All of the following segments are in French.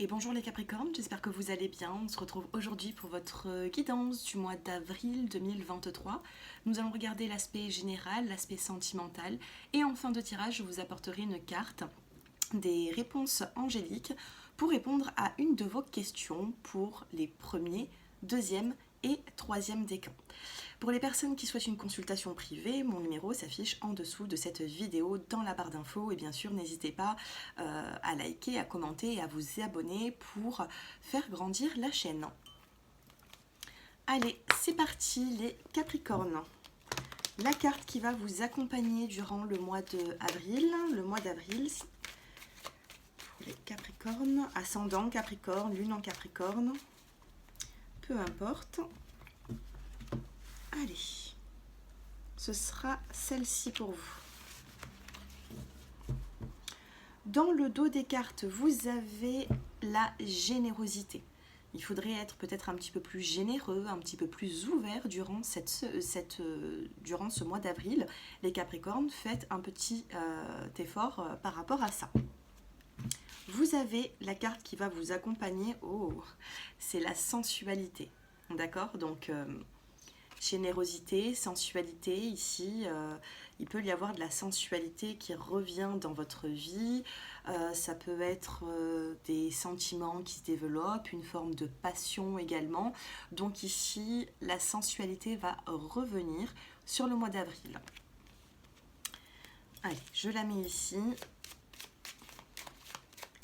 Et bonjour les Capricornes, j'espère que vous allez bien. On se retrouve aujourd'hui pour votre guidance du mois d'avril 2023. Nous allons regarder l'aspect général, l'aspect sentimental et en fin de tirage, je vous apporterai une carte des réponses angéliques pour répondre à une de vos questions pour les premiers, deuxième et troisième décans. Pour les personnes qui souhaitent une consultation privée, mon numéro s'affiche en dessous de cette vidéo dans la barre d'infos et bien sûr n'hésitez pas à liker, à commenter et à vous abonner pour faire grandir la chaîne. Allez, c'est parti les Capricornes. La carte qui va vous accompagner durant le mois d'avril, pour les Capricornes, ascendant Capricorne, lune en Capricorne, peu importe. Allez, ce sera celle-ci pour vous. Dans le dos des cartes, vous avez la générosité. Il faudrait être peut-être un petit peu plus généreux, un petit peu plus ouvert durant durant ce mois d'avril. Les Capricornes, faites un petit effort par rapport à ça. Vous avez la carte qui va vous accompagner. Oh, c'est la sensualité. D'accord? Donc, générosité, sensualité, ici, il peut y avoir de la sensualité qui revient dans votre vie. Ça peut être des sentiments qui se développent, une forme de passion également. Donc ici, la sensualité va revenir sur le mois d'avril. Allez, je la mets ici.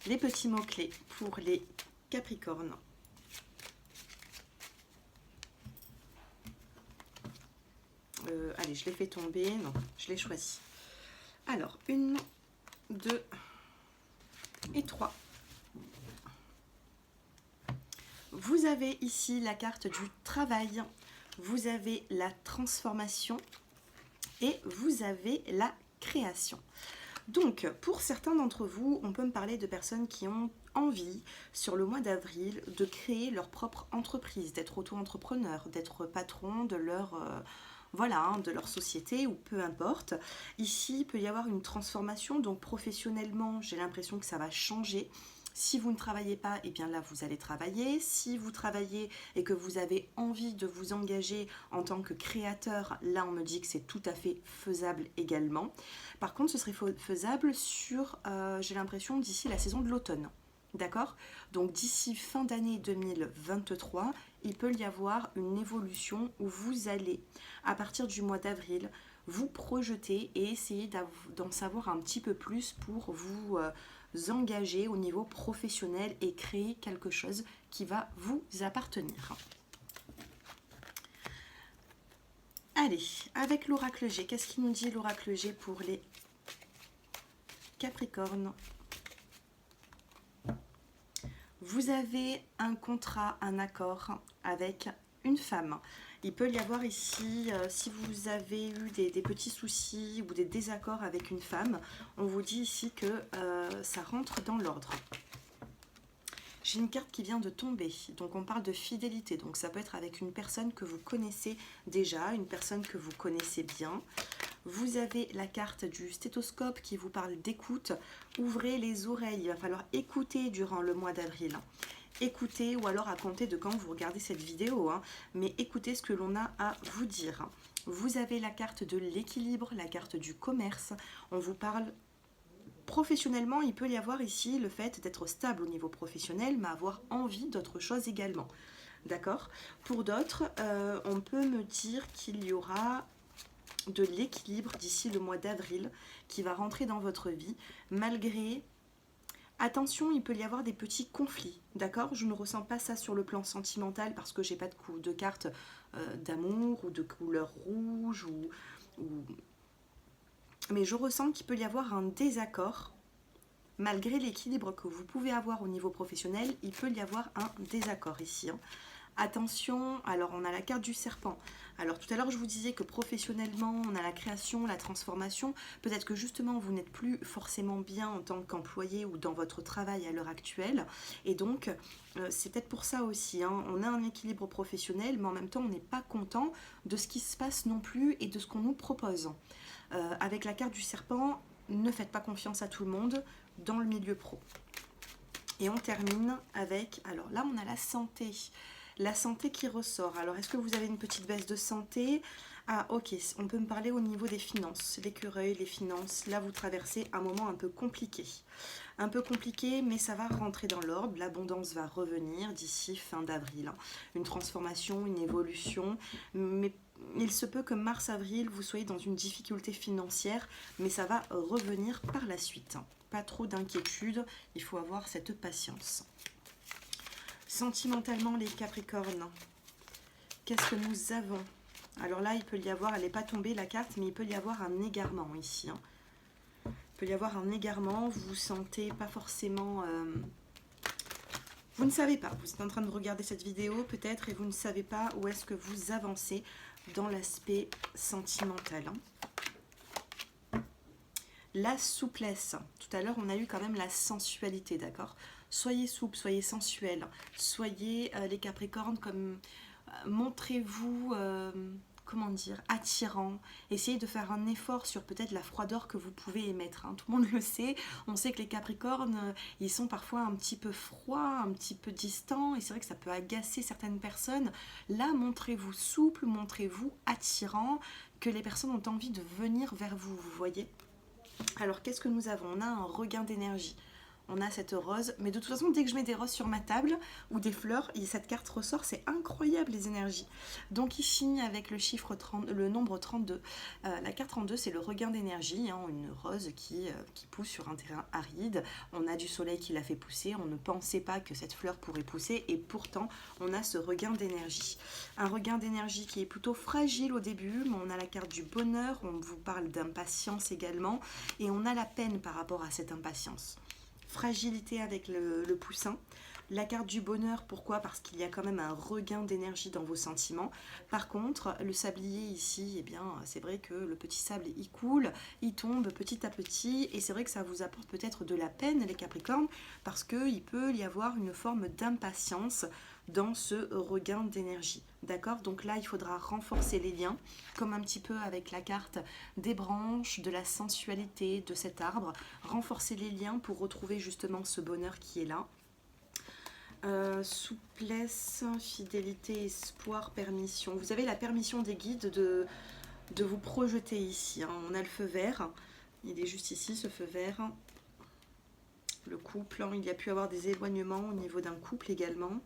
Les petits mots-clés pour les Capricornes. Allez, je l'ai fait tomber. Non, je l'ai choisi. Alors, 1, 2 et 3. Vous avez ici la carte du travail. Vous avez la transformation et vous avez la création. Donc, pour certains d'entre vous, on peut me parler de personnes qui ont envie, sur le mois d'avril, de créer leur propre entreprise, d'être auto-entrepreneur, d'être patron de leur... de leur société ou peu importe. Ici, il peut y avoir une transformation, donc professionnellement, j'ai l'impression que ça va changer. Si vous ne travaillez pas, et bien là, vous allez travailler. Si vous travaillez et que vous avez envie de vous engager en tant que créateur, là, on me dit que c'est tout à fait faisable également. Par contre, ce serait faisable sur, j'ai l'impression, d'ici la saison de l'automne. D'accord? Donc d'ici fin d'année 2023, il peut y avoir une évolution où vous allez, à partir du mois d'avril, vous projeter et essayer d'en savoir un petit peu plus pour vous engager au niveau professionnel et créer quelque chose qui va vous appartenir. Allez, avec l'oracle G, qu'est-ce qu'il nous dit l'oracle G pour les Capricornes ? Vous avez un contrat, un accord avec une femme. Il peut y avoir ici, si vous avez eu des petits soucis ou des désaccords avec une femme, on vous dit ici que ça rentre dans l'ordre. J'ai une carte qui vient de tomber, donc on parle de fidélité, donc ça peut être avec une personne que vous connaissez déjà, une personne que vous connaissez bien. Vous avez la carte du stéthoscope qui vous parle d'écoute. Ouvrez les oreilles, il va falloir écouter durant le mois d'avril. Écoutez, ou alors à compter de quand vous regardez cette vidéo, mais écoutez ce que l'on a à vous dire. Vous avez la carte de l'équilibre, la carte du commerce. On vous parle professionnellement, il peut y avoir ici le fait d'être stable au niveau professionnel, mais avoir envie d'autre chose également. D'accord? Pour d'autres, on peut me dire qu'il y aura de l'équilibre d'ici le mois d'avril qui va rentrer dans votre vie, malgré... Attention, il peut y avoir des petits conflits, d'accord? Je ne ressens pas ça sur le plan sentimental parce que j'ai pas de carte d'amour ou de couleur rouge mais je ressens qu'il peut y avoir un désaccord. Malgré l'équilibre que vous pouvez avoir au niveau professionnel, il peut y avoir un désaccord ici. Attention, alors on a la carte du serpent. Alors tout à l'heure je vous disais que professionnellement on a la création, la transformation. Peut-être que justement vous n'êtes plus forcément bien en tant qu'employé ou dans votre travail à l'heure actuelle. Et donc c'est peut-être pour ça aussi. On a un équilibre professionnel mais en même temps on n'est pas content de ce qui se passe non plus et de ce qu'on nous propose. Avec la carte du serpent, ne faites pas confiance à tout le monde dans le milieu pro. Et on termine avec, alors là on a la santé. La santé qui ressort. Alors est-ce que vous avez une petite baisse de santé? Ah ok, on peut me parler au niveau des finances. L'écureuil, les finances. Là vous traversez un moment un peu compliqué. Un peu compliqué, mais ça va rentrer dans l'ordre. L'abondance va revenir d'ici fin d'avril. Une transformation, une évolution. Mais il se peut que mars-avril, vous soyez dans une difficulté financière, mais ça va revenir par la suite. Pas trop d'inquiétude, il faut avoir cette patience. Sentimentalement, les Capricornes, qu'est-ce que nous avons? Alors là, il peut y avoir, elle n'est pas tombée la carte, mais il peut y avoir un égarement ici. Il peut y avoir un égarement, vous vous sentez pas forcément... vous ne savez pas, vous êtes en train de regarder cette vidéo peut-être et vous ne savez pas où est-ce que vous avancez dans l'aspect sentimental. La souplesse. Tout à l'heure, on a eu quand même la sensualité, d'accord? Soyez souple, soyez sensuel, soyez les Capricornes comme... montrez-vous, comment dire, attirant. Essayez de faire un effort sur peut-être la froideur que vous pouvez émettre. Hein. Tout le monde le sait. On sait que les Capricornes, ils sont parfois un petit peu froids, un petit peu distants. Et c'est vrai que ça peut agacer certaines personnes. Là, montrez-vous souple, montrez-vous attirant, que les personnes ont envie de venir vers vous, vous voyez. Alors, qu'est-ce que nous avons? On a un regain d'énergie. On a cette rose, mais de toute façon, dès que je mets des roses sur ma table ou des fleurs, cette carte ressort, c'est incroyable les énergies. Donc ici, avec le chiffre 30, le nombre 32, la carte 32, c'est le regain d'énergie, hein, une rose qui pousse sur un terrain aride. On a du soleil qui l'a fait pousser, on ne pensait pas que cette fleur pourrait pousser, et pourtant, on a ce regain d'énergie. Un regain d'énergie qui est plutôt fragile au début, mais on a la carte du bonheur, on vous parle d'impatience également, et on a la peine par rapport à cette impatience. Fragilité avec le poussin. La carte du bonheur, pourquoi? Parce qu'il y a quand même un regain d'énergie dans vos sentiments. Par contre, le sablier ici, eh bien, c'est vrai que le petit sable, il coule, il tombe petit à petit, et c'est vrai que ça vous apporte peut-être de la peine, les Capricornes, parce qu'il peut y avoir une forme d'impatience dans ce regain d'énergie. D'accord? Donc là, il faudra renforcer les liens, comme un petit peu avec la carte des branches, de la sensualité de cet arbre. Renforcer les liens pour retrouver justement ce bonheur qui est là. Souplesse, fidélité, espoir, permission. Vous avez la permission des guides de vous projeter ici. Hein. On a le feu vert. Il est juste ici, ce feu vert. Le couple, hein. Il y a pu avoir des éloignements au niveau d'un couple également.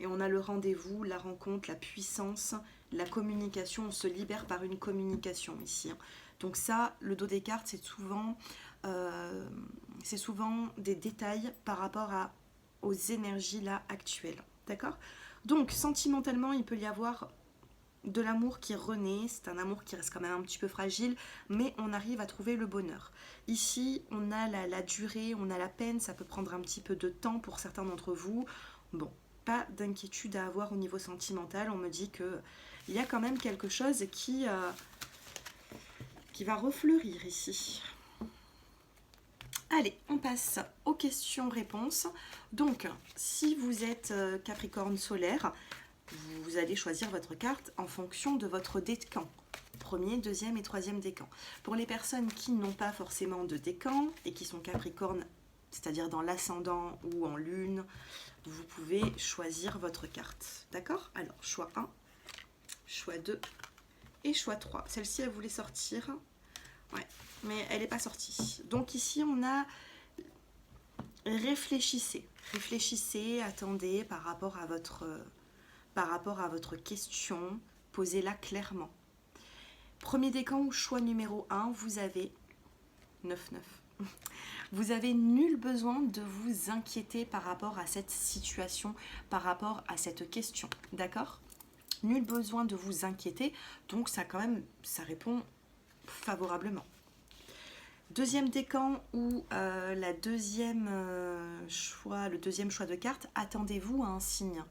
Et on a le rendez-vous, la rencontre, la puissance, la communication. On se libère par une communication ici. Donc ça, le dos des cartes, c'est souvent des détails par rapport aux énergies là actuelles. D'accord? Donc sentimentalement, il peut y avoir de l'amour qui renaît. C'est un amour qui reste quand même un petit peu fragile, mais on arrive à trouver le bonheur. Ici, on a la durée, on a la peine. Ça peut prendre un petit peu de temps pour certains d'entre vous. Bon. Pas d'inquiétude à avoir au niveau sentimental. On me dit que il y a quand même quelque chose qui va refleurir ici. Allez, on passe aux questions-réponses. Donc, si vous êtes Capricorne solaire, vous allez choisir votre carte en fonction de votre décan. Premier, deuxième et troisième décan. Pour les personnes qui n'ont pas forcément de décan et qui sont Capricorne, c'est-à-dire dans l'ascendant ou en lune, vous pouvez choisir votre carte. D'accord? Alors, choix 1, choix 2 et choix 3. Celle-ci, elle voulait sortir. Ouais, mais elle n'est pas sortie. Donc ici, on a réfléchissez. Réfléchissez, attendez par rapport à votre question. Posez-la clairement. Premier décan ou choix numéro 1, vous avez 9-9. Vous avez nul besoin de vous inquiéter par rapport à cette situation, par rapport à cette question, d'accord? Nul besoin de vous inquiéter, donc ça répond favorablement. Deuxième décan ou le deuxième choix de carte, attendez-vous à un signe.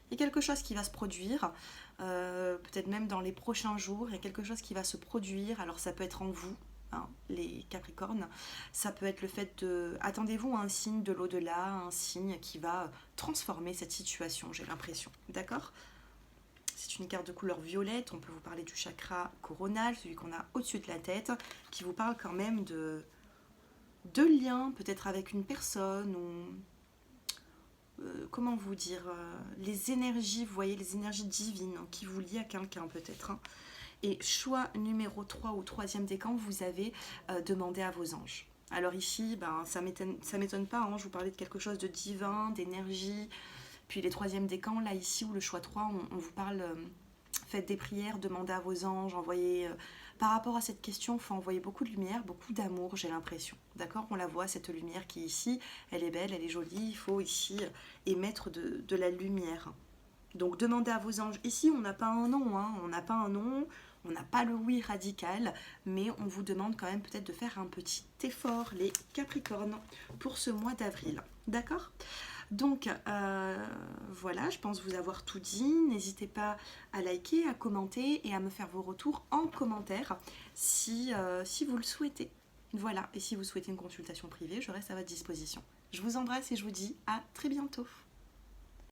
Il y a quelque chose qui va se produire, peut-être même dans les prochains jours, il y a quelque chose qui va se produire, alors ça peut être en vous, hein, les Capricornes, ça peut être le fait de... Attendez-vous à un signe de l'au-delà, un signe qui va transformer cette situation, j'ai l'impression, d'accord? C'est une carte de couleur violette, on peut vous parler du chakra coronal, celui qu'on a au-dessus de la tête, qui vous parle quand même de liens, peut-être avec une personne, ou comment vous dire, les énergies, vous voyez, les énergies divines hein, qui vous lient à quelqu'un peut-être. Hein. Et choix numéro 3 ou troisième décan, vous avez demandé à vos anges. Alors ici, ben, ça m'étonne pas, hein, je vous parlais de quelque chose de divin, d'énergie. Puis les troisièmes décans, là ici, où le choix 3, on vous parle, faites des prières, demandez à vos anges, envoyez... par rapport à cette question, il faut envoyer beaucoup de lumière, beaucoup d'amour, j'ai l'impression. D'accord? On la voit, cette lumière qui est ici, elle est belle, elle est jolie, il faut ici émettre de la lumière. Donc demandez à vos anges. Ici, on n'a pas un nom, hein, on n'a pas un nom, on n'a pas le oui radical, mais on vous demande quand même peut-être de faire un petit effort, les Capricornes, pour ce mois d'avril. D'accord? Donc voilà, je pense vous avoir tout dit. N'hésitez pas à liker, à commenter et à me faire vos retours en commentaire si vous le souhaitez. Voilà, et si vous souhaitez une consultation privée, je reste à votre disposition. Je vous embrasse et je vous dis à très bientôt.